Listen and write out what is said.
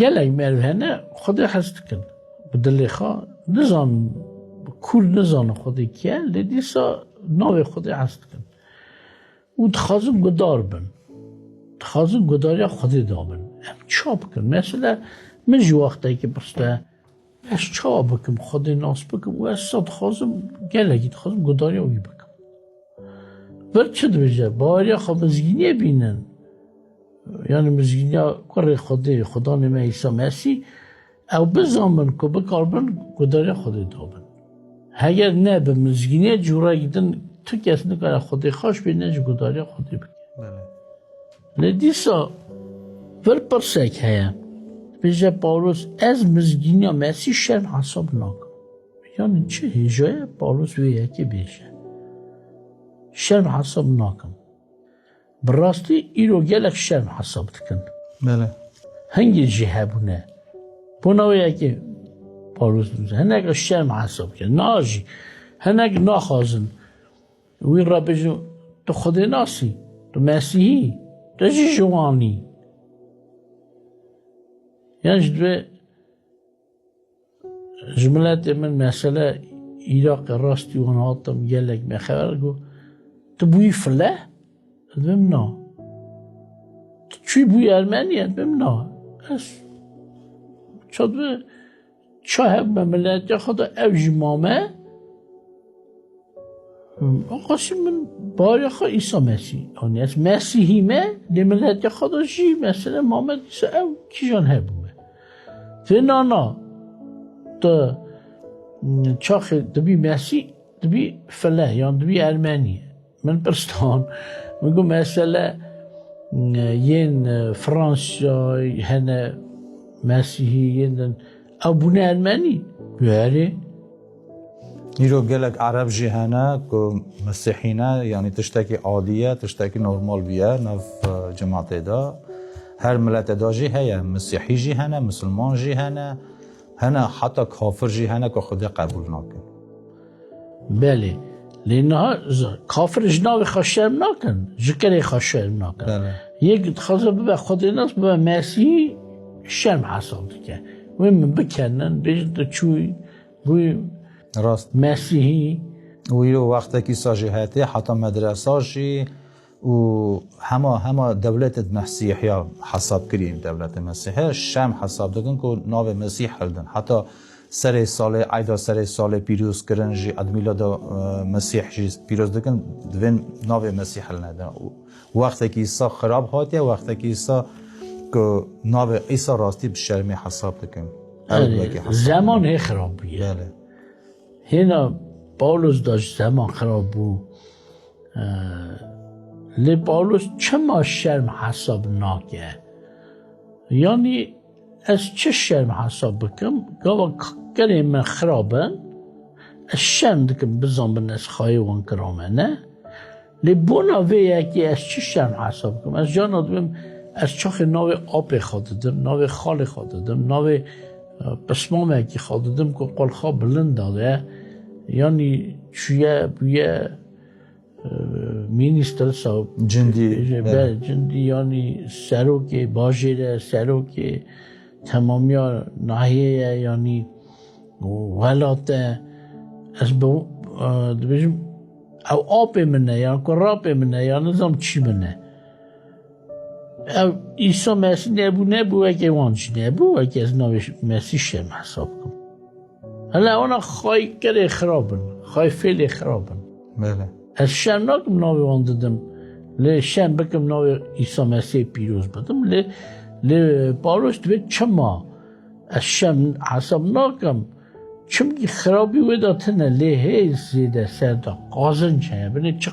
گلک مروهنه خود هست کن بدلی خواه نزان کور نزان خودی که لیدیسا ناوی خودی هست کن و تخازم گدار بن تخازم گداریا خودی دابن هم چاب کن مثلا من جو وقتی که بسته اش چاب بکم خودی ناس بکم و اصلا تخازم گلکی تخازم گداریا وی بکم بر چه دویجه باریا خواه مزگینیه بینن yani mizginiya kore Xuda neme İsa Mesih ew bizamin ku bikarbin gudariya Xwedê dabin. Heger ne bi mizginiya cura gidin tu kes nikare Xwedê xweş bê ne ji gudariya Xwedê bike. Lê dîsa vir pirsek heye bêje Pawlos ez mizginiya Mesîh şerm hesab nakim. Yani çi hêjaya Pawlos wê yekê bêje. Şerm hesab nakim. براستی ایرو گلک شرم حساب دکن. بله. هنگی جهبونه. بناویه که پاروز میزه. هنگ شرم حساب کن. ناجی. هنگ نخوازن. وی را بجو تو خود ناسی. تو مسیحی. تو جی جوانی. یعنی جدوه جملت من مثلا ایراق راستی و نهاتم گلک مخبر گو تو بوی فله؟ دم نه. چی بوی ارمنیه دم نه. از چطور چهب مملکت خدا اوجمامه آقاسی من باری خدا عیسی مسیح آنی از مسیحیمه مملکت خدا جی مثلا محمد عیسی او کیجان هبومه. نه تا چاخ دبی مسیح دبی فله یان دبی ارمنیه من پرستان میگو مثلا ین فرانسیا هنه مسیحی ین ابونه ارمنی بیاری ایرو گلک عرب جهانه که مسیحینه یعنی تشتکی عادیه تشتکی نورمال بیه نف جماعت دا هر ملت دا جی هیا مسیحی جهانه مسلمان جهانه هنه حتی کافر جهانه که خود قبول نکن بله لأنها كافر جناوي خشم ناكن جكري خشم ناكن يك تخزر ببا خود الناس ببا مسيحي شرم حصل دكه ومن بكنن بيجد تشوي بوي راست مسيحي ويرو وقتا كي ساجهاتي حتى مدرسة جي و هما دولة مسيحية حساب كريم دولة مسيحية الشام حساب دكن كو ناو مسيح هلدن حتى سر سال عیدا سر سال پیروز کردن جی ادمیلاد مسیح جی پیروز دکن دوین ناو مسیح حل ندن وقتی که عیسی خراب هاتیه وقتی که عیسی که ناو عیسی راستی به شرمی حساب دکن زمان هی خراب بیه بله هینا پاولوس داشت زمان خراب بو لی پاولوس چما شرم حساب ناکه یعنی از چه شرم حساب بکم گاوا کلی من خرابن از شرم دکم بزن بنس خواهی وان کرامنه لی بونا وی یکی از چه شرم حساب بکم از جان آدمیم از چاخ ناو آب خواده دم ناو خال خواده دم ناو پسمام یکی خواده دم که قل خواه بلند داده یعنی چویه بویه مینیستر صاحب جندی یعنی سروک باجره سروک تمامی ناحیه یعنی ولات از به بجم او آب منه یا کراب منه یا نظام چی منه او عیسی مسیح نبو اگه وانچ نبو اگه از نوش مسیح شم حساب کن هلا اونا خواهی کره خرابن خواهی فیل خرابن بله از شم ناکم نوی وان دادم لی شم بکم نوی عیسی مسیح پیروز بدم لی پاولوس دوید چما از شم حساب ناکم چم که خرابی ودا تنه لی هی زیده سر دا قازن چه بینه چه